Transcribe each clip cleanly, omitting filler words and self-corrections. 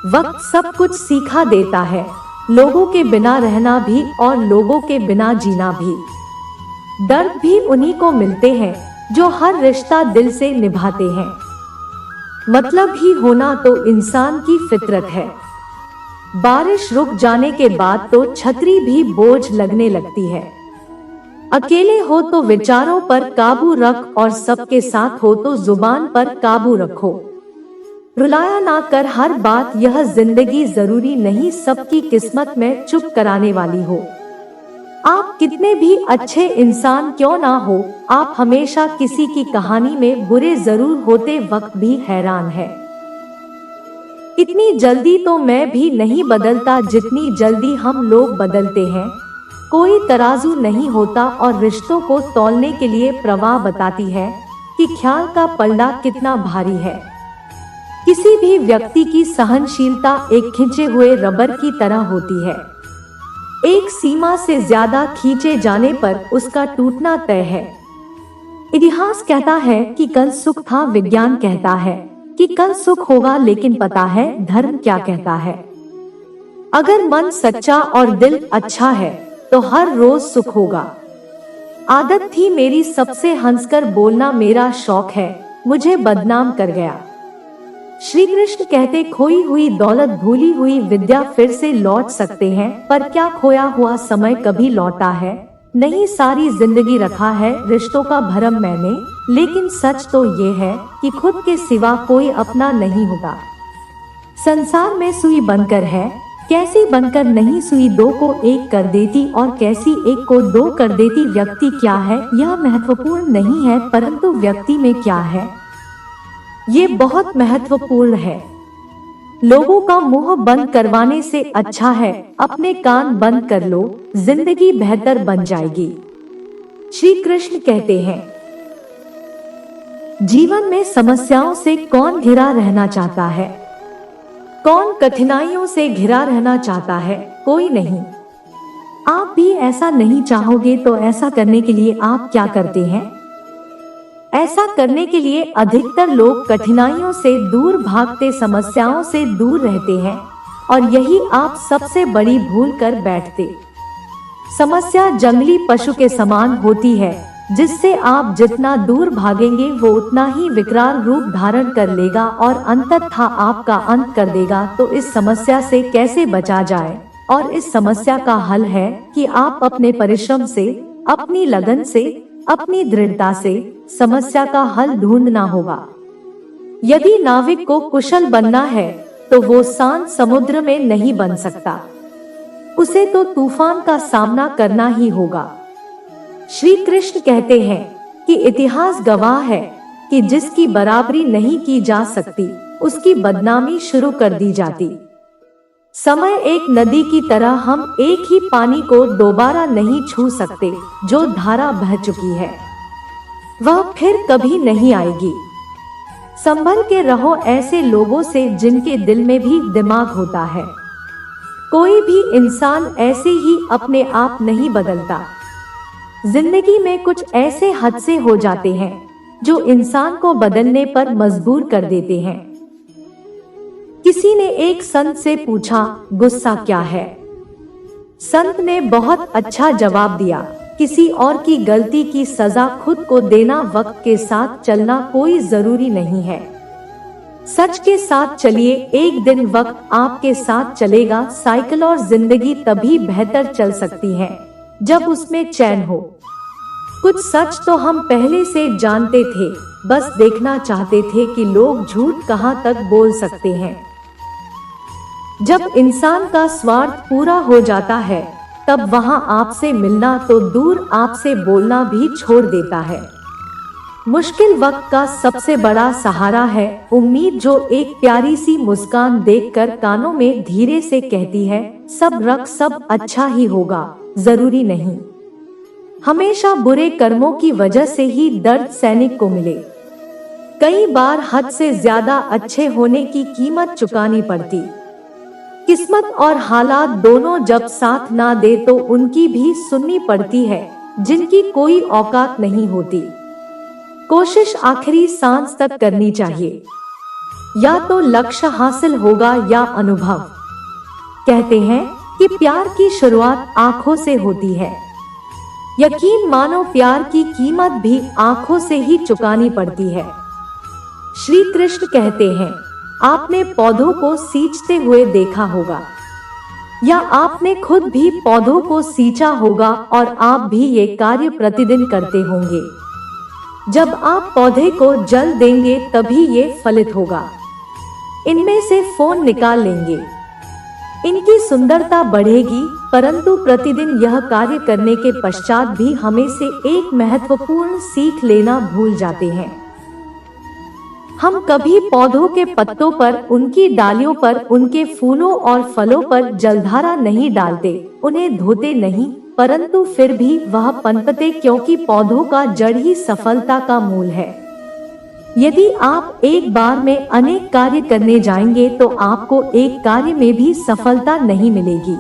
वक्त सब कुछ सिखा देता है, लोगों के बिना रहना भी और लोगों के बिना जीना भी। दर्द भी उन्हीं को मिलते हैं जो हर रिश्ता दिल से निभाते हैं। मतलब ही होना तो इंसान की फितरत है। बारिश रुक जाने के बाद तो छतरी भी बोझ लगने लगती है। अकेले हो तो विचारों पर काबू रख और सबके साथ हो तो जुबान पर काबू रखो। रुलाया ना कर हर बात, यह जिंदगी जरूरी नहीं सबकी किस्मत में चुप कराने वाली हो। आप कितने भी अच्छे इंसान क्यों ना हो, आप हमेशा किसी की कहानी में बुरे जरूर होते। वक्त भी हैरान है, इतनी जल्दी तो मैं भी नहीं बदलता जितनी जल्दी हम लोग बदलते हैं। कोई तराजू नहीं होता और रिश्तों को तौलने के लिए प्रवाह बताती है कि ख्याल का पल्ला कितना भारी है। किसी भी व्यक्ति की सहनशीलता एक खिंचे हुए रबर की तरह होती है। एक सीमा से ज्यादा खींचे जाने पर उसका टूटना तय है। इतिहास कहता है कि कल सुख था, विज्ञान कहता है कि कल सुख होगा, लेकिन पता है धर्म क्या कहता है? अगर मन सच्चा और दिल अच्छा है तो हर रोज सुख होगा। आदत थी मेरी सबसे हंसकर बोलना, मेरा शौक है, मुझे बदनाम कर गया। श्री कृष्ण कहते खोई हुई दौलत भूली हुई विद्या फिर से लौट सकते हैं, पर क्या खोया हुआ समय कभी लौटा है? नहीं, सारी जिंदगी रखा है रिश्तों का भरम मैंने, लेकिन सच तो ये है कि खुद के सिवा कोई अपना नहीं होता। संसार में सुई बनकर है, कैसी बनकर नहीं सुई दो को एक कर देती और कैसी एक को दो कर देती। व्यक्ति क्या है यह महत्वपूर्ण नहीं है, परंतु व्यक्ति में क्या है ये बहुत महत्वपूर्ण है। लोगों का मुंह बंद करवाने से अच्छा है अपने कान बंद कर लो, जिंदगी बेहतर बन जाएगी। श्री कृष्ण कहते हैं, जीवन में समस्याओं से कौन घिरा रहना चाहता है? कौन कठिनाइयों से घिरा रहना चाहता है? कोई नहीं। आप भी ऐसा नहीं चाहोगे तो ऐसा करने के लिए आप क्या करते हैं? ऐसा करने के लिए अधिकतर लोग कठिनाइयों से दूर भागते, समस्याओं से दूर रहते हैं, और यही आप सबसे बड़ी भूल कर बैठते। समस्या जंगली पशु के समान होती है, जिससे आप जितना दूर भागेंगे वो उतना ही विकराल रूप धारण कर लेगा और अंततः आपका अंत कर देगा। तो इस समस्या से कैसे बचा जाए? और इस समस्या का हल है कि आप अपने परिश्रम से, अपनी लगन से, अपनी दृढ़ता से समस्या का हल ढूंढना होगा। यदि नाविक को कुशल बनना है तो वो शांत समुद्र में नहीं बन सकता, उसे तो तूफान का सामना करना ही होगा। श्री कृष्ण कहते हैं कि इतिहास गवाह है कि जिसकी बराबरी नहीं की जा सकती उसकी बदनामी शुरू कर दी जाती। समय एक नदी की तरह, हम एक ही पानी को दोबारा नहीं छू सकते। जो धारा बह चुकी है वह फिर कभी नहीं आएगी। संभल के रहो ऐसे लोगों से जिनके दिल में भी दिमाग होता है। कोई भी इंसान ऐसे ही अपने आप नहीं बदलता। जिंदगी में कुछ ऐसे हादसे हो जाते हैं जो इंसान को बदलने पर मजबूर कर देते हैं। किसी ने एक संत से पूछा, गुस्सा क्या है? संत ने बहुत अच्छा जवाब दिया, किसी और की गलती की सजा खुद को देना। वक्त के साथ चलना कोई जरूरी नहीं है, सच के साथ चलिए, एक दिन वक्त आपके साथ चलेगा। साइकिल और जिंदगी तभी बेहतर चल सकती है जब उसमें चैन हो। कुछ सच तो हम पहले से जानते थे, बस देखना चाहते थे कि लोग झूठ कहां तक बोल सकते हैं। जब इंसान का स्वार्थ पूरा हो जाता है तब वहां आपसे मिलना तो दूर आपसे बोलना भी छोड़ देता है। मुश्किल वक्त का सबसे बड़ा सहारा है उम्मीद, जो एक प्यारी सी मुस्कान देखकर कानों में धीरे से कहती है, सब रख, सब अच्छा ही होगा। जरूरी नहीं हमेशा बुरे कर्मों की वजह से ही दर्द सैनिक को मिले। कई बार हद से ज्यादा अच्छे होने की कीमत चुकानी पड़ती। किस्मत और हालात दोनों जब साथ ना दे तो उनकी भी सुननी पड़ती है जिनकी कोई औकात नहीं होती। कोशिश आखिरी सांस तक करनी चाहिए। या तो लक्ष्य हासिल होगा या अनुभव। कहते हैं कि प्यार की शुरुआत आंखों से होती है। यकीन मानो प्यार की कीमत भी आंखों से ही चुकानी पड़ती है। श्री कृष्ण कहते हैं, आपने पौधों को सींचते हुए देखा होगा या आपने खुद भी पौधों को सींचा होगा और आप भी ये कार्य प्रतिदिन करते होंगे। जब आप पौधे को जल देंगे तभी ये फलित होगा। इनमें से फोन निकाल लेंगे, इनकी सुंदरता बढ़ेगी, परंतु प्रतिदिन यह कार्य करने के पश्चात भी हमें से एक महत्वपूर्ण सीख लेना भूल जाते हैं। हम कभी पौधों के पत्तों पर, उनकी डालियों पर, उनके फूलों और फलों पर जलधारा नहीं डालते, उन्हें धोते नहीं, परंतु फिर भी वह पनपते, क्योंकि पौधों का जड़ ही सफलता का मूल है। यदि आप एक बार में अनेक कार्य करने जाएंगे तो आपको एक कार्य में भी सफलता नहीं मिलेगी,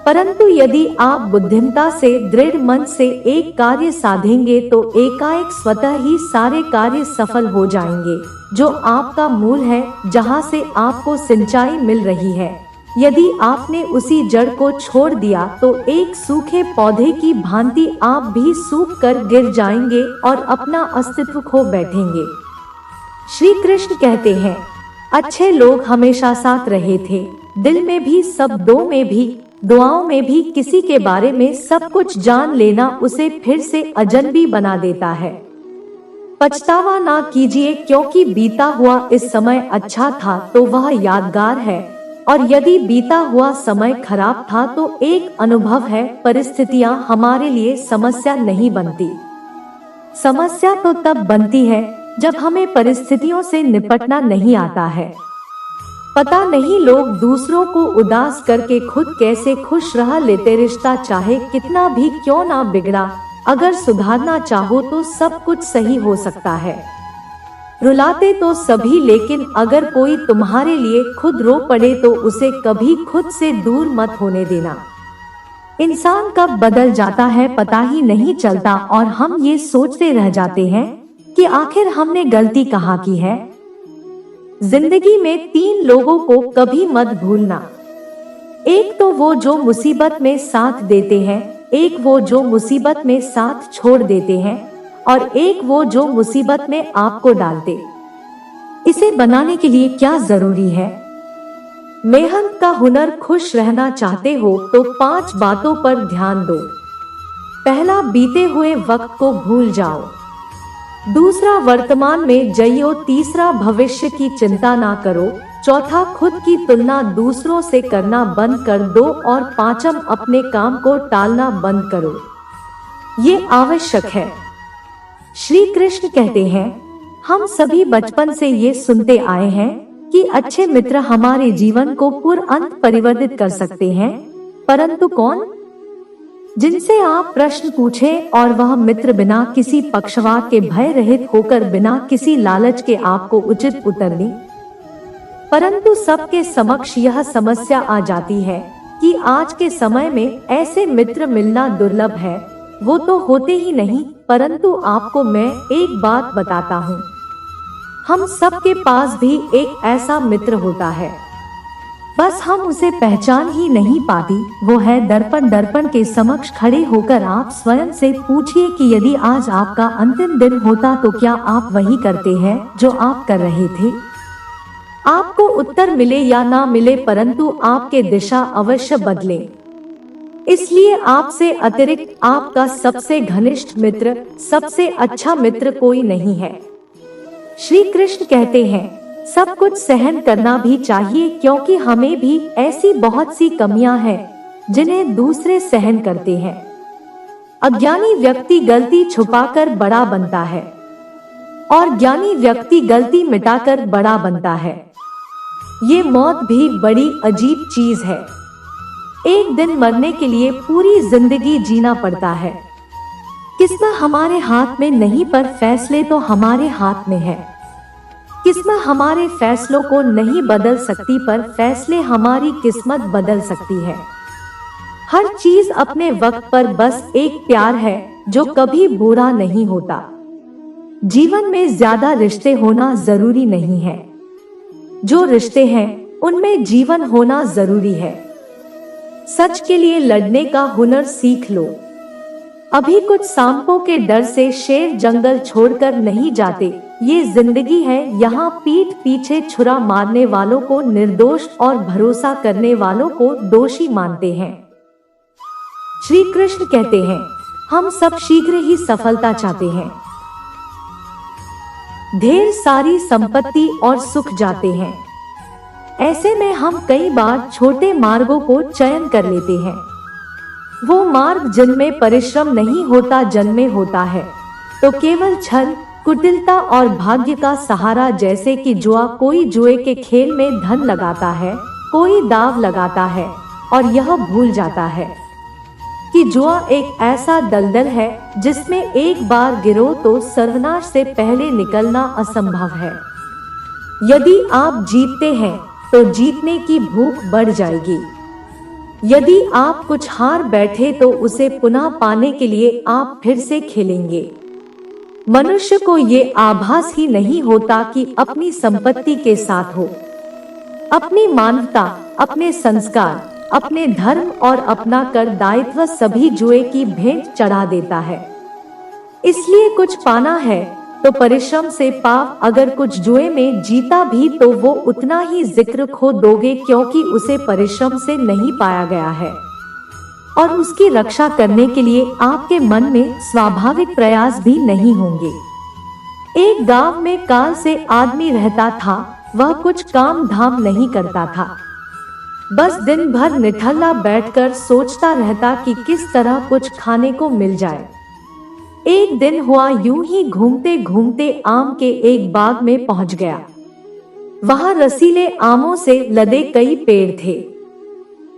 परंतु यदि आप बुद्धिमता से, दृढ़ मन से एक कार्य साधेंगे तो एकाएक स्वतः ही सारे कार्य सफल हो जाएंगे, जो आपका मूल है, जहां से आपको सिंचाई मिल रही है। यदि आपने उसी जड़ को छोड़ दिया तो एक सूखे पौधे की भांति आप भी सूख कर गिर जाएंगे और अपना अस्तित्व खो बैठेंगे। श्री कृष्ण कहते हैं, अच्छे लोग हमेशा साथ रहे थे, दिल में भी, शब्दों में भी, दुआओं में भी। किसी के बारे में सब कुछ जान लेना उसे फिर से अजनबी बना देता है। पछतावा ना कीजिए, क्योंकि बीता हुआ इस समय अच्छा था तो वह यादगार है, और यदि बीता हुआ समय खराब था तो एक अनुभव है। परिस्थितियां हमारे लिए समस्या नहीं बनती, समस्या तो तब बनती है जब हमें परिस्थितियों से निपटना नहीं आता है। पता नहीं लोग दूसरों को उदास करके खुद कैसे खुश रह लेते। रिश्ता चाहे कितना भी क्यों ना बिगड़ा, अगर सुधारना चाहो तो सब कुछ सही हो सकता है। रुलाते तो सभी, लेकिन अगर कोई तुम्हारे लिए खुद रो पड़े तो उसे कभी खुद से दूर मत होने देना। इंसान कब बदल जाता है पता ही नहीं चलता, और हम ये सोचते रह जाते हैं कि आखिर हमने गलती कहाँ की है। जिंदगी में 3 लोगों को कभी मत भूलना। एक तो वो जो मुसीबत में साथ देते हैं, एक वो जो मुसीबत में साथ छोड़ देते हैं, और एक वो जो मुसीबत में आपको डालते। इसे बनाने के लिए क्या जरूरी है? मेहनत का हुनर। खुश रहना चाहते हो तो 5 बातों पर ध्यान दो। पहला, बीते हुए वक्त को भूल जाओ। दूसरा, वर्तमान में जियो। तीसरा, भविष्य की चिंता ना करो। चौथा, खुद की तुलना दूसरों से करना बंद कर दो। और पांचम, अपने काम को टालना बंद करो। ये आवश्यक है। श्री कृष्ण कहते हैं, हम सभी बचपन से ये सुनते आए हैं कि अच्छे मित्र हमारे जीवन को पूर्णतः परिवर्तित कर सकते हैं, परंतु कौन? जिनसे आप प्रश्न पूछें और वह मित्र बिना किसी पक्षपात के, भय रहित होकर, बिना किसी लालच के आपको उचित उत्तर दें। परंतु सबके समक्ष यह समस्या आ जाती है कि आज के समय में ऐसे मित्र मिलना दुर्लभ है। वो तो होते ही नहीं, परंतु आपको मैं एक बात बताता हूँ, हम सबके पास भी एक ऐसा मित्र होता है, बस हम उसे पहचान ही नहीं पाती। वो है दर्पण। दर्पण के समक्ष खड़े होकर आप स्वयं से पूछिए कि यदि आज आपका अंतिम दिन होता तो क्या आप वही करते हैं जो आप कर रहे थे? आपको उत्तर मिले या ना मिले, परंतु आपके दिशा अवश्य बदले। इसलिए आपसे अतिरिक्त आपका सबसे घनिष्ठ मित्र, सबसे अच्छा मित्र कोई नहीं है। श्री कृष्ण कहते हैं, सब कुछ सहन करना भी चाहिए, क्योंकि हमें भी ऐसी बहुत सी कमियां हैं जिन्हें दूसरे सहन करते हैं। अज्ञानी व्यक्ति गलती छुपाकर बड़ा बनता है और ज्ञानी व्यक्ति गलती मिटाकर बड़ा बनता है। ये मौत भी बड़ी अजीब चीज है। एक दिन मरने के लिए पूरी जिंदगी जीना पड़ता है। किस्मत हमारे हाथ में नहीं, पर फैसले तो हमारे हाथ में है। किस्मत हमारे फैसलों को नहीं बदल सकती, पर फैसले हमारी किस्मत बदल सकती है। हर चीज अपने वक्त पर। बस एक प्यार है जो कभी बुरा नहीं होता। जीवन में ज्यादा रिश्ते होना जरूरी नहीं है। जो रिश्ते हैं उनमें जीवन होना जरूरी है। सच के लिए लड़ने का हुनर सीख लो। अभी कुछ सांपों के डर से शेर जंगल छोड़कर नहीं जाते। ये जिंदगी है, यहाँ पीठ पीछे छुरा मारने वालों को निर्दोष और भरोसा करने वालों को दोषी मानते हैं। श्री कृष्ण कहते हैं, हम सब शीघ्र ही सफलता चाहते हैं। ढेर सारी संपत्ति और सुख जाते हैं। ऐसे में हम कई बार छोटे मार्गों को चयन कर लेते हैं। वो मार्ग जिनमें परिश्रम नहीं होता, जन्मे होता है तो केवल छल, कुटिलता और भाग्य का सहारा, जैसे कि जुआ। कोई जुए के खेल में धन लगाता है, कोई दाव लगाता है और यह भूल जाता है कि जुआ एक ऐसा दलदल है जिसमें एक बार गिरो तो सर्वनाश से पहले निकलना असंभव है। यदि आप जीतते हैं तो जीतने की भूख बढ़ जाएगी। यदि आप कुछ हार बैठे तो उसे पुनः पाने के लिए आप फिर से खेलेंगे। मनुष्य को ये आभास ही नहीं होता कि अपनी संपत्ति के साथ हो, अपनी मानवता, अपने संस्कार, अपने धर्म और अपना कर दायित्व सभी जुए की भेंट चढ़ा देता है। इसलिए कुछ पाना है तो परिश्रम से पाव। अगर कुछ जुए में जीता भी तो वो उतना ही जिक्र खो दोगे, क्योंकि उसे परिश्रम से नहीं पाया गया है और उसकी रक्षा करने के लिए आपके मन में स्वाभाविक प्रयास भी नहीं होंगे। एक गांव में काल से आदमी रहता था। वह कुछ काम धाम नहीं करता था, बस दिन भर निठल्ला बैठकर सोचता रहता कि किस तरह कुछ खाने को मिल जाए। एक दिन हुआ यूं ही, घूमते घूमते आम के एक बाग में पहुंच गया। वहां रसीले आमों से लदे कई पेड़ थे।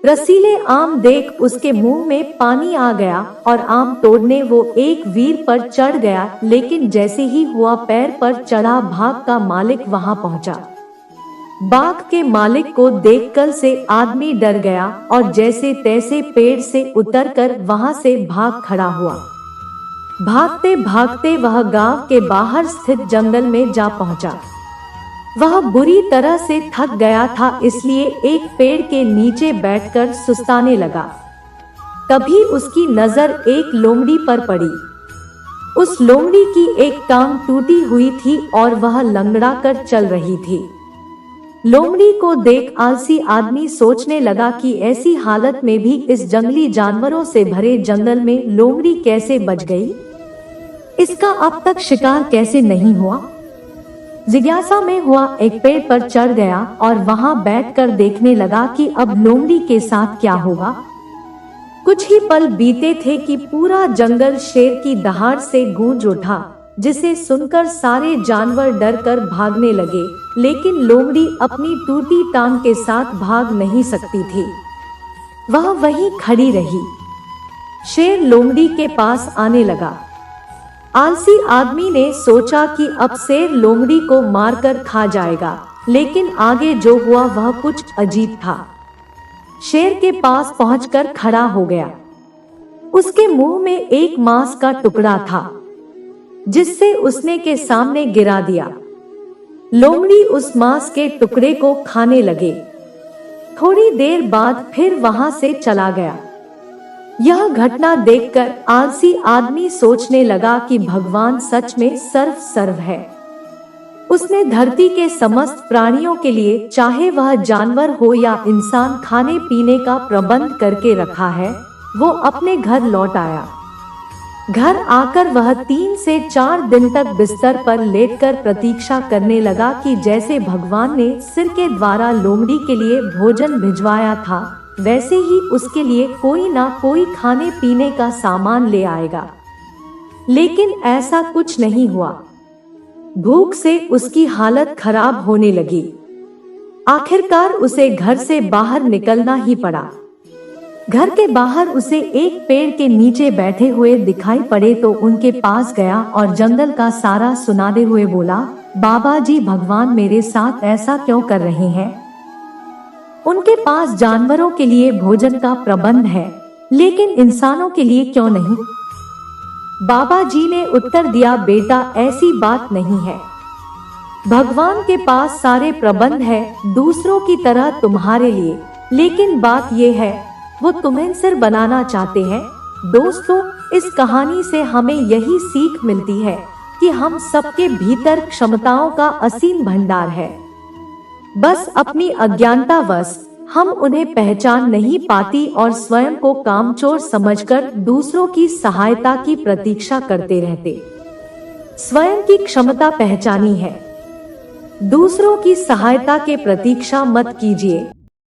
रसीले आम देख उसके मुंह में पानी आ गया और आम तोड़ने वो एक वीर पर चढ़ गया। लेकिन जैसे ही हुआ पैर पर चढ़ा, बाग का मालिक वहां पहुंचा। बाग के मालिक को देखकर से आदमी डर गया और जैसे तैसे पेड़ से उतरकर वहां से भाग खड़ा हुआ। भागते भागते वह गांव के बाहर स्थित जंगल में जा पहुंचा। वह बुरी तरह से थक गया था, इसलिए एक पेड़ के नीचे बैठकर सुस्ताने लगा। तभी उसकी नजर एक लोमड़ी पर पड़ी। उस लोमड़ी की एक टांग टूटी हुई थी और वह लंगड़ा कर चल रही थी। लोमड़ी को देख आलसी आदमी सोचने लगा कि ऐसी हालत में भी इस जंगली जानवरों से भरे जंगल में लोमड़ी कैसे बच गई, इसका अब तक शिकार कैसे नहीं हुआ। जिज्ञासा में हुआ एक पेड़ पर चढ़ गया और वहां बैठकर देखने लगा कि अब लोमड़ी के साथ क्या होगा। कुछ ही पल बीते थे कि पूरा जंगल शेर की दहाड़ से गूंज उठा, जिसे सुनकर सारे जानवर डरकर भागने लगे। लेकिन लोमड़ी अपनी टूटी टांग के साथ भाग नहीं सकती थी, वह वहीं खड़ी रही। शेर लोमड़ी के पास आने लगा। आलसी आदमी ने सोचा कि अब शेर लोमड़ी को मारकर खा जाएगा, लेकिन आगे जो हुआ वह कुछ अजीब था। शेर के पास पहुंचकर खड़ा हो गया। उसके मुंह में एक मांस का टुकड़ा था, जिससे उसने के सामने गिरा दिया। लोमड़ी उस मांस के टुकड़े को खाने लगे। थोड़ी देर बाद फिर वहां से चला गया। यह घटना देखकर आलसी आदमी सोचने लगा कि भगवान सच में सर्व है। उसने धरती के समस्त प्राणियों के लिए, चाहे वह जानवर हो या इंसान, खाने पीने का प्रबंध करके रखा है। वो अपने घर लौट आया। घर आकर वह 3 से 4 दिन तक बिस्तर पर लेटकर प्रतीक्षा करने लगा कि जैसे भगवान ने सिर के द्वारा लोमड़ी के लिए भोजन भिजवाया था, वैसे ही उसके लिए कोई ना कोई खाने पीने का सामान ले आएगा। लेकिन ऐसा कुछ नहीं हुआ। भूख से उसकी हालत खराब होने लगी। आखिरकार उसे घर से बाहर निकलना ही पड़ा। घर के बाहर उसे एक पेड़ के नीचे बैठे हुए दिखाई पड़े तो उनके पास गया और जंगल का सारा सुनाते हुए बोला, बाबा जी, भगवान मेरे साथ ऐसा क्यों कर रहे हैं? उनके पास जानवरों के लिए भोजन का प्रबंध है, लेकिन इंसानों के लिए क्यों नहीं? बाबा जी ने उत्तर दिया, बेटा ऐसी बात नहीं है। भगवान के पास सारे प्रबंध है दूसरों की तरह तुम्हारे लिए, लेकिन बात ये है वो तुम्हें सिर बनाना चाहते हैं। दोस्तों, इस कहानी से हमें यही सीख मिलती है कि हम सबके भीतर क्षमताओं का असीम भंडार है, बस अपनी अज्ञानतावश हम उन्हें पहचान नहीं पाती और स्वयं को कामचोर समझकर दूसरों की सहायता की प्रतीक्षा करते रहते। स्वयं की क्षमता पहचानी है, दूसरों की सहायता के प्रतीक्षा मत कीजिए।